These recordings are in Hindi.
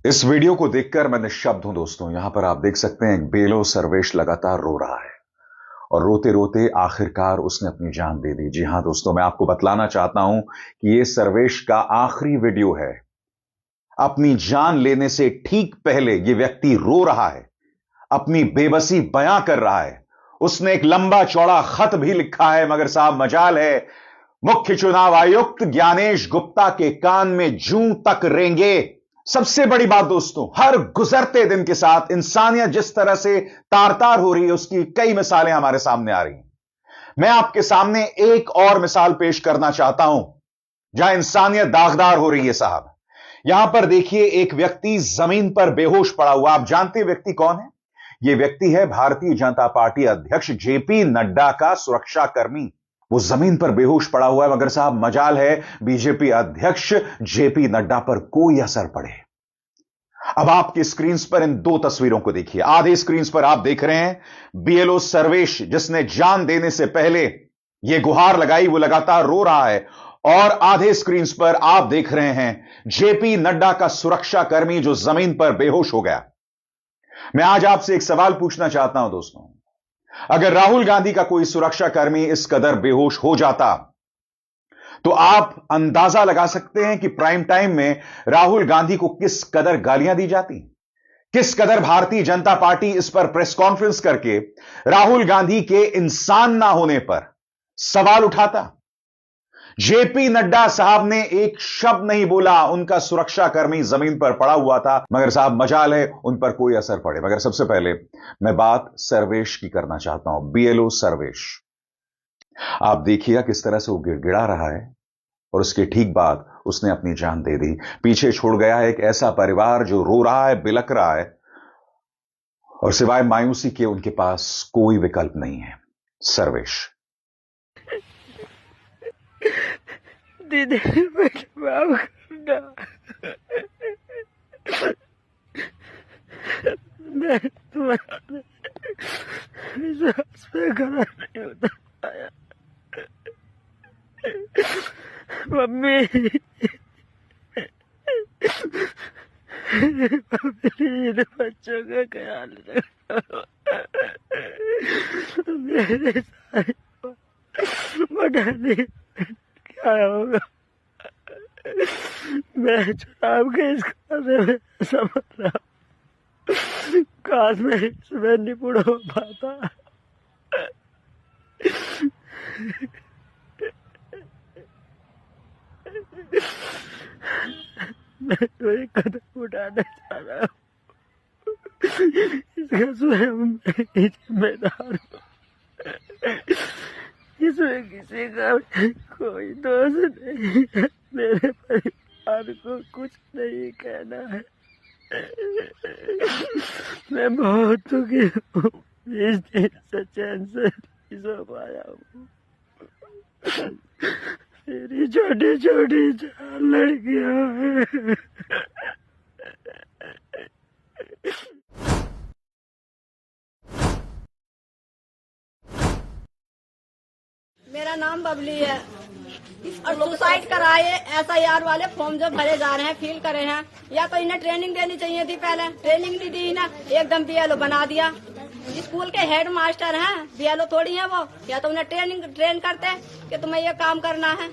इस वीडियो को देखकर मैं निःशब्द हूं दोस्तों। यहां पर आप देख सकते हैं बेलो सर्वेश लगातार रो रहा है और रोते रोते आखिरकार उसने अपनी जान दे दी। जी हां दोस्तों, मैं आपको बतलाना चाहता हूं कि यह सर्वेश का आखिरी वीडियो है। अपनी जान लेने से ठीक पहले यह व्यक्ति रो रहा है, अपनी बेबसी बयां कर रहा है। उसने एक लंबा चौड़ा खत भी लिखा है, मगर साहब मजाल है मुख्य चुनाव आयुक्त ज्ञानेश गुप्ता के कान में जूं तक रेंगे। सबसे बड़ी बात दोस्तों, हर गुजरते दिन के साथ इंसानियत जिस तरह से तार तार हो रही है, उसकी कई मिसालें हमारे सामने आ रही हैं। मैं आपके सामने एक और मिसाल पेश करना चाहता हूं जहां इंसानियत दागदार हो रही है साहब। यहां पर देखिए, एक व्यक्ति जमीन पर बेहोश पड़ा हुआ। आप जानते हैं व्यक्ति कौन है? यह व्यक्ति है भारतीय जनता पार्टी अध्यक्ष जेपी नड्डा का सुरक्षा कर्मी। वो जमीन पर बेहोश पड़ा हुआ है, मगर साहब मजाल है बीजेपी अध्यक्ष जेपी नड्डा पर कोई असर पड़े। अब आपकी स्क्रीन पर इन दो तस्वीरों को देखिए। आधे स्क्रीन पर आप देख रहे हैं बीएलओ सर्वेश, जिसने जान देने से पहले यह गुहार लगाई, वो लगातार रो रहा है। और आधे स्क्रीन पर आप देख रहे हैं जेपी नड्डा का सुरक्षा कर्मी जो जमीन पर बेहोश हो गया। मैं आज आपसे एक सवाल पूछना चाहता हूं दोस्तों, अगर राहुल गांधी का कोई सुरक्षा कर्मी इस कदर बेहोश हो जाता तो आप अंदाजा लगा सकते हैं कि प्राइम टाइम में राहुल गांधी को किस कदर गालियां दी जाती, किस कदर भारतीय जनता पार्टी इस पर प्रेस कॉन्फ्रेंस करके राहुल गांधी के इंसान ना होने पर सवाल उठाता। जेपी नड्डा साहब ने एक शब्द नहीं बोला, उनका सुरक्षा कर्मी जमीन पर पड़ा हुआ था, मगर साहब मजाल है उन पर कोई असर पड़े। मगर सबसे पहले मैं बात सर्वेश की करना चाहता हूं, बीएलओ सर्वेश। आप देखिएगा किस तरह से वो गिड़गिड़ा रहा है और उसके ठीक बाद उसने अपनी जान दे दी। पीछे छोड़ गया है एक ऐसा परिवार जो रो रहा है, बिलक रहा है, और सिवाय मायूसी के उनके पास कोई विकल्प नहीं है। सर्वेश। दीदी मुझे माफ करना। मैं तुम्हारे विश्वास पे खड़ा नहीं होता पाया। मम्मी इन बच्चों का ख्याल रखो। मेरे साथ बढ़ाने क्या होगा? मैं चुनाव के इस खाते में समझ रहा हूँ, काश मैं इसमें निपुण हो पाता। मैं तो एक कदम उठाना चाह रहा हूँ, इसका स्वयं मैं ही जिम्मेदार हूँ। इसमें किसी का कोई दोष नहीं है, मेरे परिवार को कुछ नहीं कहना है। मैं बहुत दुखी हूँ, इस दिन से चैन से नहीं सो पाया हूँ। मेरी छोटी छोटी 4 लड़कियां हैं। मेरा नाम बबली है और सुसाइड कराए SIR वाले फॉर्म जो भरे जा रहे हैं, फिल करे हैं, या तो इन्हें ट्रेनिंग देनी चाहिए थी। पहले ट्रेनिंग नहीं दी ना, एकदम BLO बना दिया। स्कूल के हेड मास्टर हैं, BLO थोड़ी है वो। या तो उन्हें ट्रेन करते कि तुम्हें ये काम करना है।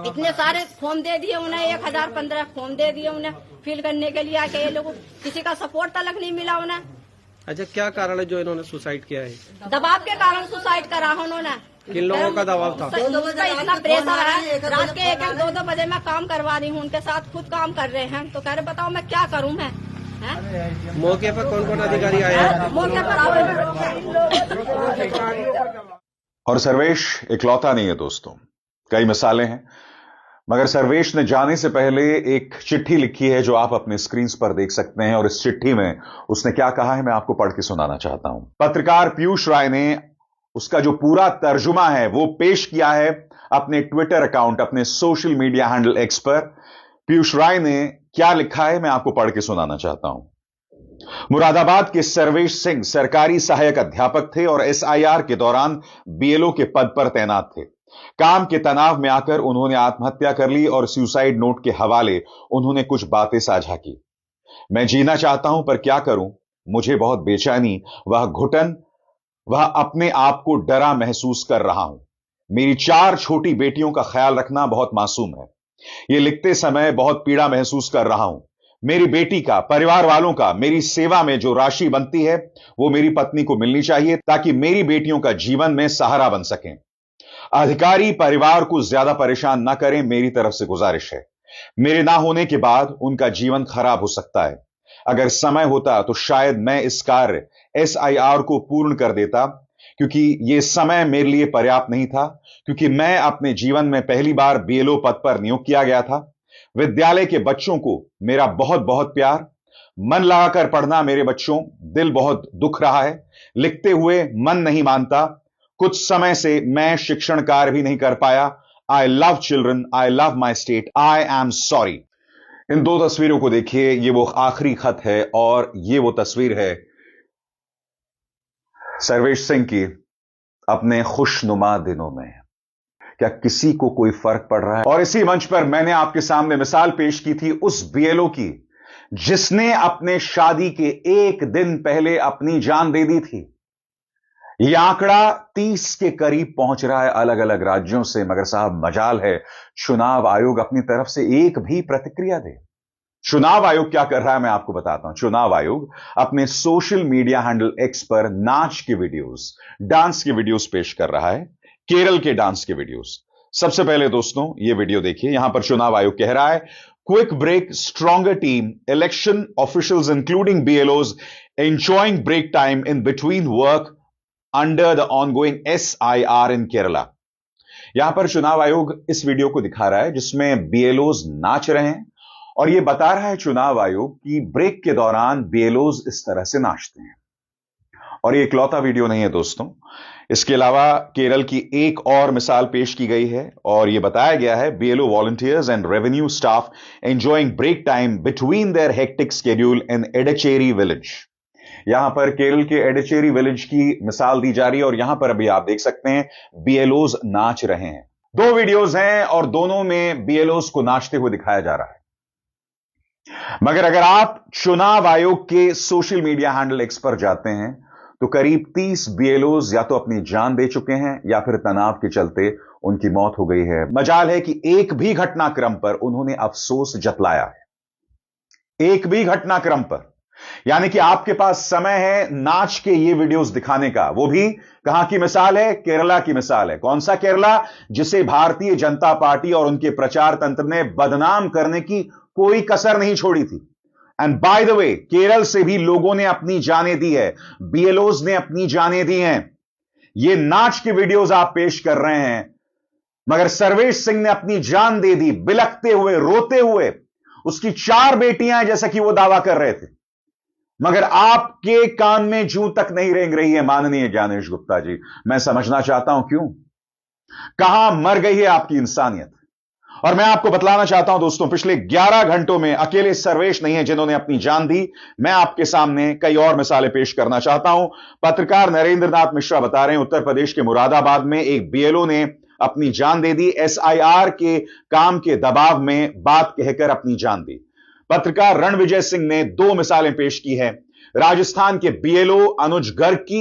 इतने सारे फॉर्म दे दिए उन्हें, 1015 फॉर्म दे दिए उन्हें फिल करने के लिए। आके ये लोग किसी का सपोर्ट तक नहीं मिला उन्हें। अच्छा, क्या कारण है जो इन्होंने सुसाइड किया है? दबाव के कारण सुसाइड करा उन्होंने। किन लोगों का दबाव था? उसका इतना प्रेशर है, रात के 1-1, 2-2 बजे मैं काम करवा रही हूँ उनके साथ, खुद काम कर रहे हैं। तो कह रहे बताओ मैं क्या करूँ मैं? मौके पर कौन कौन अधिकारी आए हैं? मौके पर और सर्वेश इकलौता नहीं है दोस्तों, कई मिसालें हैं। मगर सर्वेश ने जाने से पहले एक चिट्ठी लिखी है जो आप अपने स्क्रीन पर देख सकते हैं, और इस चिट्ठी में उसने क्या कहा है मैं आपको पढ़ के सुनाना चाहता हूं। पत्रकार पीयूष राय ने उसका जो पूरा तर्जुमा है वो पेश किया है अपने ट्विटर अकाउंट, अपने सोशल मीडिया हैंडल X पर। पीयूष राय ने क्या लिखा है मैं आपको पढ़ के सुनाना चाहता हूं। मुरादाबाद के सर्वेश सिंह सरकारी सहायक अध्यापक थे और SIR के दौरान BLO के पद पर तैनात थे। काम के तनाव में आकर उन्होंने आत्महत्या कर ली और सुसाइड नोट के हवाले उन्होंने कुछ बातें साझा की। मैं जीना चाहता हूं पर क्या करूं, मुझे बहुत बेचैनी, वह घुटन, वह अपने आप को डरा महसूस कर रहा हूं। मेरी 4 छोटी बेटियों का ख्याल रखना बहुत मासूम है। यह लिखते समय बहुत पीड़ा महसूस कर रहा हूं। मेरी बेटी का, परिवार वालों का मेरी सेवा में जो राशि बनती है वो मेरी पत्नी को मिलनी चाहिए ताकि मेरी बेटियों का जीवन में सहारा बन सकें। अधिकारी परिवार को ज्यादा परेशान ना करें, मेरी तरफ से गुजारिश है। मेरे ना होने के बाद उनका जीवन खराब हो सकता है। अगर समय होता तो शायद मैं इस कार्य SIR को पूर्ण कर देता, क्योंकि यह समय मेरे लिए पर्याप्त नहीं था, क्योंकि मैं अपने जीवन में पहली बार BLO पद पर नियुक्त किया गया था। विद्यालय के बच्चों को मेरा बहुत बहुत प्यार। मन लगाकर पढ़ना मेरे बच्चों, दिल बहुत दुख रहा है। लिखते हुए मन नहीं मानता। कुछ समय से मैं शिक्षण कार्य भी नहीं कर पाया। I love children, I love my state, I am sorry. इन 2 तस्वीरों को देखिए, ये वो आखिरी खत है और ये वो तस्वीर है सर्वेश सिंह की अपने खुशनुमा दिनों में। क्या किसी को कोई फर्क पड़ रहा है? और इसी मंच पर मैंने आपके सामने मिसाल पेश की थी उस BLO की जिसने अपने शादी के 1 दिन पहले अपनी जान दे दी थी। यह आंकड़ा 30 के करीब पहुंच रहा है अलग अलग राज्यों से, मगर साहब मजाल है चुनाव आयोग अपनी तरफ से एक भी प्रतिक्रिया दे। चुनाव आयोग क्या कर रहा है मैं आपको बताता हूं। चुनाव आयोग अपने सोशल मीडिया हैंडल X पर नाच के वीडियोस, डांस के वीडियोस पेश कर रहा है, केरल के डांस के वीडियोस। सबसे पहले दोस्तों यह वीडियो देखिए। यहां पर चुनाव आयोग कह रहा है, quick break, stronger team, election officials including BLOs enjoying break time in between work under the ongoing SIR in Kerala. यहां पर चुनाव आयोग इस वीडियो को दिखा रहा है जिसमें BLOs नाच रहे हैं और यह बता रहा है चुनाव आयोग कि ब्रेक के दौरान BLOs इस तरह से नाचते हैं। और यह इकलौता वीडियो नहीं है दोस्तों, इसके अलावा केरल की एक और मिसाल पेश की गई है और यह बताया गया है BLO volunteers and revenue staff enjoying break time between their hectic schedule in Edachery village. यहां पर केरल के एडचेरी विलेज की मिसाल दी जा रही है और यहां पर अभी आप देख सकते हैं BLOs नाच रहे हैं। 2 वीडियोस हैं और दोनों में BLOs को नाचते हुए दिखाया जा रहा है। मगर अगर आप चुनाव आयोग के सोशल मीडिया हैंडल X पर जाते हैं तो करीब 30 BLOs या तो अपनी जान दे चुके हैं या फिर तनाव के चलते उनकी मौत हो गई है। मजाल है कि एक भी घटनाक्रम पर उन्होंने अफसोस जतलाया है, एक भी घटनाक्रम पर। यानी कि आपके पास समय है नाच के ये वीडियोस दिखाने का। वो भी कहां की मिसाल है? केरला की मिसाल है। कौन सा केरला? जिसे भारतीय जनता पार्टी और उनके प्रचार तंत्र ने बदनाम करने की कोई कसर नहीं छोड़ी थी। And by the way, Kerala से भी लोगों ने अपनी जानें दी है, BLOs ने अपनी जानें दी हैं। ये नाच के वीडियोस आप पेश कर रहे हैं, मगर सर्वेश सिंह ने अपनी जान दे दी, बिलखते हुए, रोते हुए। उसकी 4 बेटियां हैं जैसा कि वो दावा कर रहे थे, मगर आपके कान में जूं तक नहीं रेंग रही है माननीय ज्ञानेश गुप्ता जी। मैं समझना चाहता हूं क्यों, कहां मर गई है आपकी इंसानियत। और मैं आपको बतलाना चाहता हूं दोस्तों, पिछले 11 घंटों में अकेले सर्वेश नहीं है जिन्होंने अपनी जान दी। मैं आपके सामने कई और मिसालें पेश करना चाहता हूं। पत्रकार नरेंद्र नाथ मिश्रा बता रहे हैं उत्तर प्रदेश के मुरादाबाद में एक BLO ने अपनी जान दे दी, SIR के काम के दबाव में बात कहकर अपनी जान दी। पत्रकार रणविजय सिंह ने 2 मिसालें पेश की है, राजस्थान के BLO अनुज गर्ग की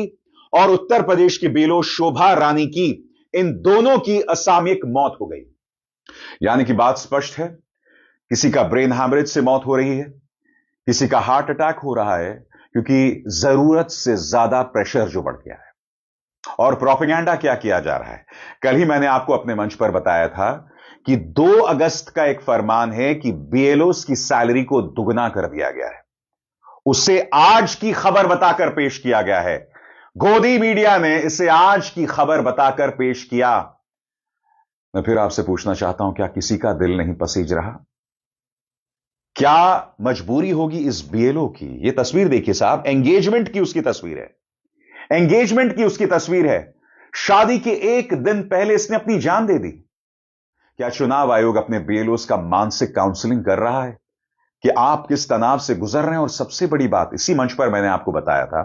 और उत्तर प्रदेश की BLO शोभा रानी की। इन दोनों की असामयिक मौत हो गई। यानी कि बात स्पष्ट है, किसी का ब्रेन हैमरेज से मौत हो रही है, किसी का हार्ट अटैक हो रहा है क्योंकि जरूरत से ज्यादा प्रेशर जो बढ़ गया है। और प्रोपेगेंडा क्या किया जा रहा है? कल ही मैंने आपको अपने मंच पर बताया था कि 2 अगस्त का एक फरमान है कि BLOs की सैलरी को दुगना कर दिया गया है। उसे आज की खबर बताकर पेश किया गया है। गोदी मीडिया ने इसे आज की खबर बताकर पेश किया। मैं फिर आपसे पूछना चाहता हूं, क्या किसी का दिल नहीं पसीज रहा? क्या मजबूरी होगी इस BLO की? यह तस्वीर देखिए साहब, एंगेजमेंट की उसकी तस्वीर है, एंगेजमेंट की उसकी तस्वीर है। शादी के 1 दिन पहले इसने अपनी जान दे दी। क्या चुनाव आयोग अपने BLOs का मानसिक काउंसलिंग कर रहा है कि आप किस तनाव से गुजर रहे हैं? और सबसे बड़ी बात, इसी मंच पर मैंने आपको बताया था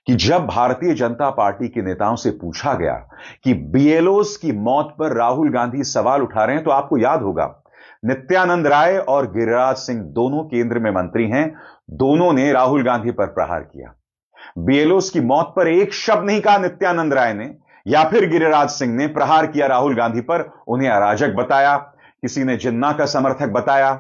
कि जब भारतीय जनता पार्टी के नेताओं से पूछा गया कि BLOs की मौत पर राहुल गांधी सवाल उठा रहे हैं, तो आपको याद होगा नित्यानंद राय और गिरिराज सिंह दोनों केंद्र में मंत्री हैं। दोनों ने राहुल गांधी पर प्रहार किया। बीएलओस की मौत पर एक शब्द नहीं कहा नित्यानंद राय ने या फिर गिरिराज सिंह ने। प्रहार किया राहुल गांधी पर, उन्हें अराजक बताया, किसी ने जिन्ना का समर्थक बताया,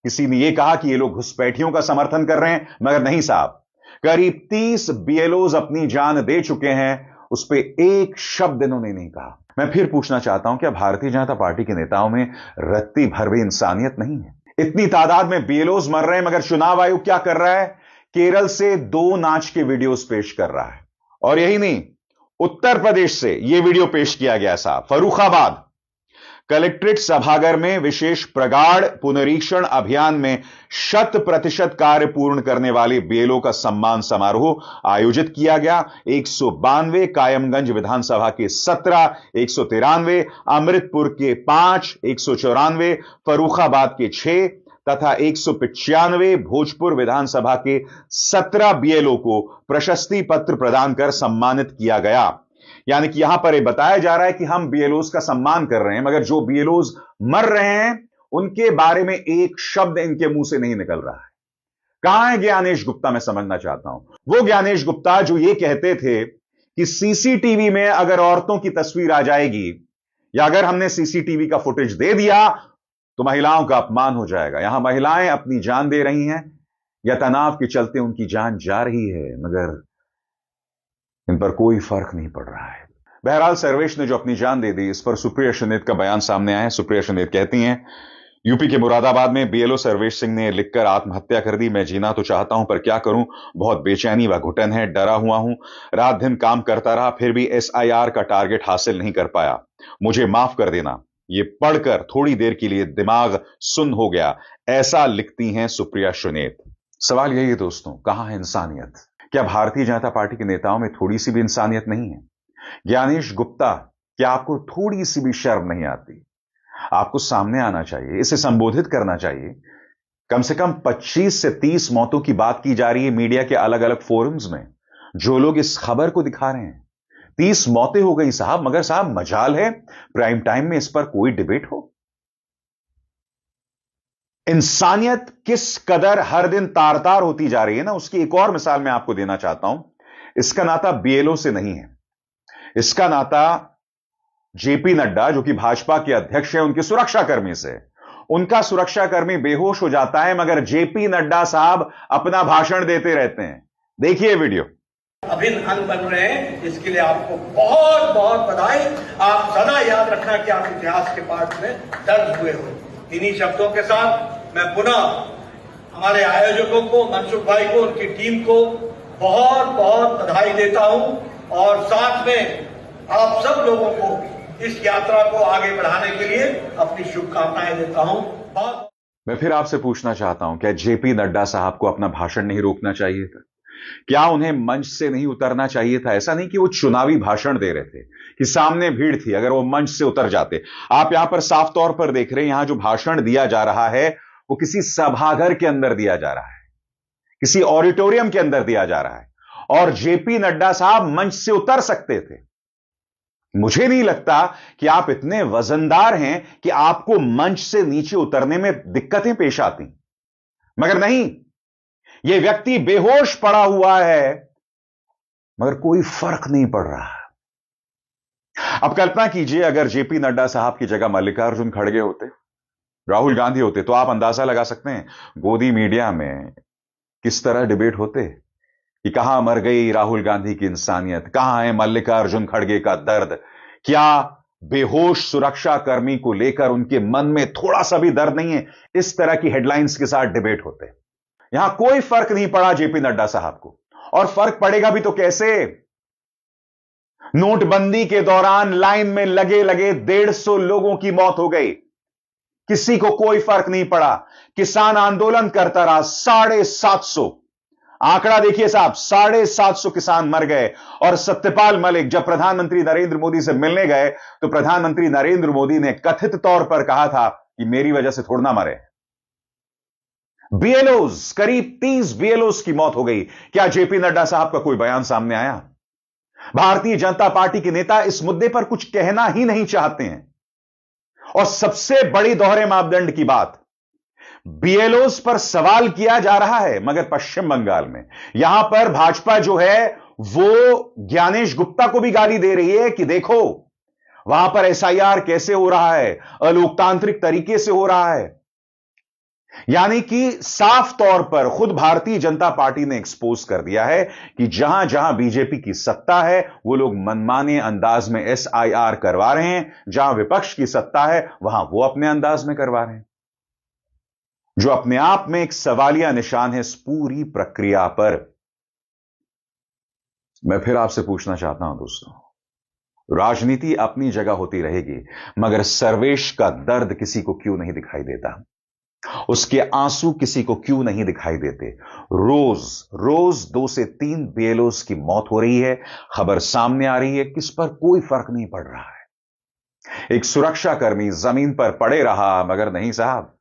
किसी ने यह कहा कि ये लोग घुसपैठियों का समर्थन कर रहे हैं। मगर नहीं साहब, करीब 30 बीएलओज अपनी जान दे चुके हैं, उस पर एक शब्द इन्होंने नहीं कहा। मैं फिर पूछना चाहता हूं, क्या भारतीय जनता पार्टी के नेताओं में रत्ती भर भी इंसानियत नहीं है? इतनी तादाद में बीएलओज मर रहे हैं, मगर चुनाव आयोग क्या कर रहा है? केरल से 2 नाच के वीडियोस पेश कर रहा है। और यही नहीं, उत्तर प्रदेश से यह वीडियो पेश किया गया साहब। फर्रुखाबाद कलेक्ट्रेट सभागार में विशेष प्रगाढ़ पुनरीक्षण अभियान में 100% कार्य पूर्ण करने वाले बीएलओ का सम्मान समारोह आयोजित किया गया। 192 कायमगंज विधानसभा के 17, 193 अमृतपुर के 5, 194 फर्रुखाबाद के 6 तथा 195 भोजपुर विधानसभा के 17 बीएलओ को प्रशस्ति पत्र प्रदान कर सम्मानित किया गया। यानी कि यहां पर यह बताया जा रहा है कि हम बीएलओज का सम्मान कर रहे हैं, मगर जो बीएलओज मर रहे हैं उनके बारे में एक शब्द इनके मुंह से नहीं निकल रहा है। कहां है ज्ञानेश गुप्ता? मैं समझना चाहता हूं। वो ज्ञानेश गुप्ता जो ये कहते थे कि सीसीटीवी में अगर औरतों की तस्वीर आ जाएगी या अगर हमने सीसीटीवी का फुटेज दे दिया तो महिलाओं का अपमान हो जाएगा। यहां महिलाएं अपनी जान दे रही हैं या तनाव के चलते उनकी जान जा रही है, मगर इन पर कोई फर्क नहीं पड़ रहा है। बहरहाल सर्वेश ने जो अपनी जान दे दी, इस पर सुप्रिया सुनेत का बयान सामने आया है। सुप्रिया सुनेत कहती हैं, यूपी के मुरादाबाद में बीएलओ सर्वेश सिंह ने लिखकर आत्महत्या कर दी। मैं जीना तो चाहता हूं पर क्या करूं, बहुत बेचैनी व घुटन है, डरा हुआ हूं, रात दिन काम करता रहा फिर भी एसआईआर का टारगेट हासिल नहीं कर पाया, मुझे माफ कर देना। ये पढ़कर थोड़ी देर के लिए दिमाग सुन्न हो गया, ऐसा लिखती हैं सुप्रिया सुनेत। सवाल यही है दोस्तों, कहां है इंसानियत? क्या भारतीय जनता पार्टी के नेताओं में थोड़ी सी भी इंसानियत नहीं है? ज्ञानेश गुप्ता, क्या आपको थोड़ी सी भी शर्म नहीं आती? आपको सामने आना चाहिए, इसे संबोधित करना चाहिए। कम से कम 25 से 30 मौतों की बात की जा रही है मीडिया के अलग अलग फोरम्स में। जो लोग इस खबर को दिखा रहे हैं, 30 मौतें हो गई साहब, मगर साहब मजाल है प्राइम टाइम में इस पर कोई डिबेट हो। इंसानियत किस कदर हर दिन तार तार होती जा रही है ना, उसकी एक और मिसाल मैं आपको देना चाहता हूं। इसका नाता बीएलओ से नहीं है, इसका नाता जेपी नड्डा जो कि भाजपा के अध्यक्ष हैं उनके सुरक्षाकर्मी से। उनका सुरक्षाकर्मी बेहोश हो जाता है मगर जेपी नड्डा साहब अपना भाषण देते रहते हैं। देखिए वीडियो। अभिन्न अंग बन रहे हैं, इसके लिए आपको बहुत बहुत बधाई। आप सदा याद रखना कि आप इतिहास के पाठ में दर्ज हुए हो। इन्हीं शब्दों के साथ मैं पुनः हमारे आयोजकों को, मनसुख भाई को, उनकी टीम को बहुत बहुत बधाई देता हूं और साथ में आप सब लोगों को इस यात्रा को आगे बढ़ाने के लिए अपनी शुभकामनाएं देता हूं। बहुत मैं फिर आपसे पूछना चाहता हूं, क्या जेपी नड्डा साहब को अपना भाषण नहीं रोकना चाहिए था? क्या उन्हें मंच से नहीं उतरना चाहिए था? ऐसा नहीं कि वो चुनावी भाषण दे रहे थे कि सामने भीड़ थी, अगर वो मंच से उतर जाते। आप यहां पर साफ तौर पर देख रहे हैं, यहां जो भाषण दिया जा रहा है वो किसी सभागार के अंदर दिया जा रहा है, किसी ऑडिटोरियम के अंदर दिया जा रहा है, और जेपी नड्डा साहब मंच से उतर सकते थे। मुझे नहीं लगता कि आप इतने वजनदार हैं कि आपको मंच से नीचे उतरने में दिक्कतें पेश आती, मगर नहीं, यह व्यक्ति बेहोश पड़ा हुआ है मगर कोई फर्क नहीं पड़ रहा। अब कल्पना कीजिए अगर जेपी नड्डा साहब की जगह मल्लिकार्जुन खड़गे होते, राहुल गांधी होते, तो आप अंदाजा लगा सकते हैं गोदी मीडिया में किस तरह डिबेट होते कि कहां मर गई राहुल गांधी की इंसानियत, कहां है मल्लिकार्जुन खड़गे का दर्द, क्या बेहोश सुरक्षा कर्मी को लेकर उनके मन में थोड़ा सा भी दर्द नहीं है। इस तरह की हेडलाइंस के साथ डिबेट होते। यहां कोई फर्क नहीं पड़ा जेपी नड्डा साहब को, और फर्क पड़ेगा भी तो कैसे? नोटबंदी के दौरान लाइन में लगे लगे 150 लोगों की मौत हो गई, किसी को कोई फर्क नहीं पड़ा। किसान आंदोलन करता रहा, 750, आंकड़ा देखिए साहब, 750 किसान मर गए। और सत्यपाल मलिक जब प्रधानमंत्री नरेंद्र मोदी से मिलने गए तो प्रधानमंत्री नरेंद्र मोदी ने कथित तौर पर कहा था कि मेरी वजह से थोड़ा ना मरे। बीएलओज, करीब 30 बीएलओज की मौत हो गई। क्या जेपी नड्डा साहब का कोई बयान सामने आया? भारतीय जनता पार्टी के नेता इस मुद्दे पर कुछ कहना ही नहीं चाहते हैं। और सबसे बड़ी दोहरे मापदंड की बात, बीएलओस पर सवाल किया जा रहा है, मगर पश्चिम बंगाल में यहां पर भाजपा जो है वो ज्ञानेश गुप्ता को भी गाली दे रही है कि देखो वहां पर एसआईआर कैसे हो रहा है, अलोकतांत्रिक तरीके से हो रहा है। यानी कि साफ तौर पर खुद भारतीय जनता पार्टी ने एक्सपोज कर दिया है कि जहां जहां बीजेपी की सत्ता है वो लोग मनमाने अंदाज में एसआईआर करवा रहे हैं, जहां विपक्ष की सत्ता है वहां वो अपने अंदाज में करवा रहे हैं, जो अपने आप में एक सवालिया निशान है इस पूरी प्रक्रिया पर। मैं फिर आपसे पूछना चाहता हूं दोस्तों, राजनीति अपनी जगह होती रहेगी, मगर सर्वेश का दर्द किसी को क्यों नहीं दिखाई देता, उसके आंसू किसी को क्यों नहीं दिखाई देते। रोज रोज 2 से 3 बीएलओस की मौत हो रही है, खबर सामने आ रही है, किस पर कोई फर्क नहीं पड़ रहा है। एक सुरक्षाकर्मी जमीन पर पड़े रहा, मगर नहीं साहब,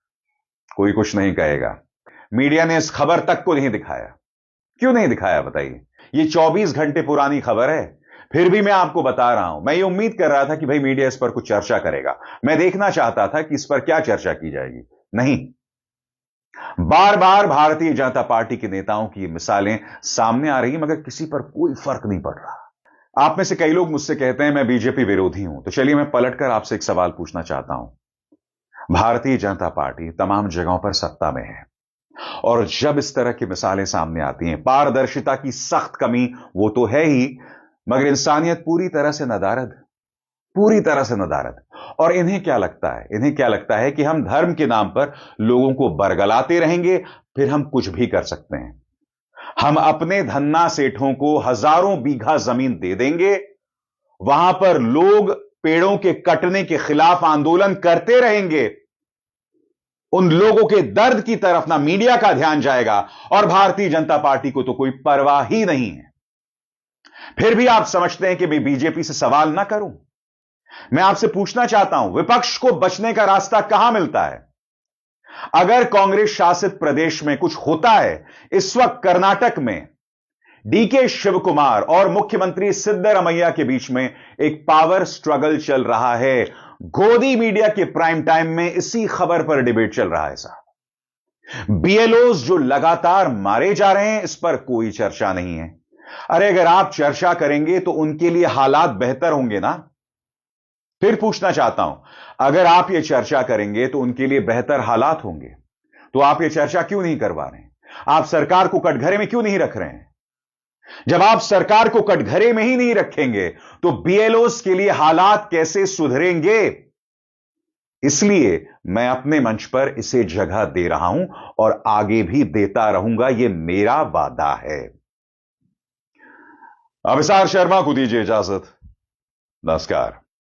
कोई कुछ नहीं कहेगा। मीडिया ने इस खबर तक को नहीं दिखाया। क्यों नहीं दिखाया बताइए? ये 24 घंटे पुरानी खबर है, फिर भी मैं आपको बता रहा हूं। मैं ये उम्मीद कर रहा था कि भाई मीडिया इस पर कुछ चर्चा करेगा, मैं देखना चाहता था कि इस पर क्या चर्चा की जाएगी। नहीं, बार बार भारतीय जनता पार्टी के नेताओं की मिसालें सामने आ रही, मगर किसी पर कोई फर्क नहीं पड़ रहा। आप में से कई लोग मुझसे कहते हैं मैं बीजेपी विरोधी हूं, तो चलिए मैं पलटकर आपसे एक सवाल पूछना चाहता हूं। भारतीय जनता पार्टी तमाम जगहों पर सत्ता में है, और जब इस तरह की मिसालें सामने आती हैं, पारदर्शिता की सख्त कमी वो तो है ही, मगर इंसानियत पूरी तरह से नदारद, पूरी तरह से नदारद। और इन्हें क्या लगता है? इन्हें क्या लगता है कि हम धर्म के नाम पर लोगों को बरगलाते रहेंगे, फिर हम कुछ भी कर सकते हैं। हम अपने धन्ना सेठों को हजारों बीघा जमीन दे देंगे, वहां पर लोग पेड़ों के कटने के खिलाफ आंदोलन करते रहेंगे, उन लोगों के दर्द की तरफ ना मीडिया का ध्यान जाएगा, और भारतीय जनता पार्टी को तो कोई परवाह ही नहीं है। फिर भी आप समझते हैं कि मैं बीजेपी से सवाल ना करूं। मैं आपसे पूछना चाहता हूं, विपक्ष को बचने का रास्ता कहां मिलता है? अगर कांग्रेस शासित प्रदेश में कुछ होता है, इस वक्त कर्नाटक में डीके शिव कुमार और मुख्यमंत्री सिद्धरमैया के बीच में एक पावर स्ट्रगल चल रहा है। गोदी मीडिया के प्राइम टाइम में इसी खबर पर डिबेट चल रहा है साहब। बीएलओस जो लगातार मारे जा रहे हैं, इस पर कोई चर्चा नहीं है। अरे अगर आप चर्चा करेंगे तो उनके लिए हालात बेहतर होंगे ना। फिर पूछना चाहता हूं, अगर आप यह चर्चा करेंगे तो उनके लिए बेहतर हालात होंगे, तो आप यह चर्चा क्यों नहीं करवा रहे हैं? आप सरकार को कटघरे में क्यों नहीं रख रहे हैं? जब आप सरकार को कटघरे में ही नहीं रखेंगे तो बीएलओस के लिए हालात कैसे सुधरेंगे? इसलिए मैं अपने मंच पर इसे जगह दे रहा हूं और आगे भी देता रहूंगा, यह मेरा वादा है। अभिसार शर्मा को दीजिए इजाजत। नमस्कार।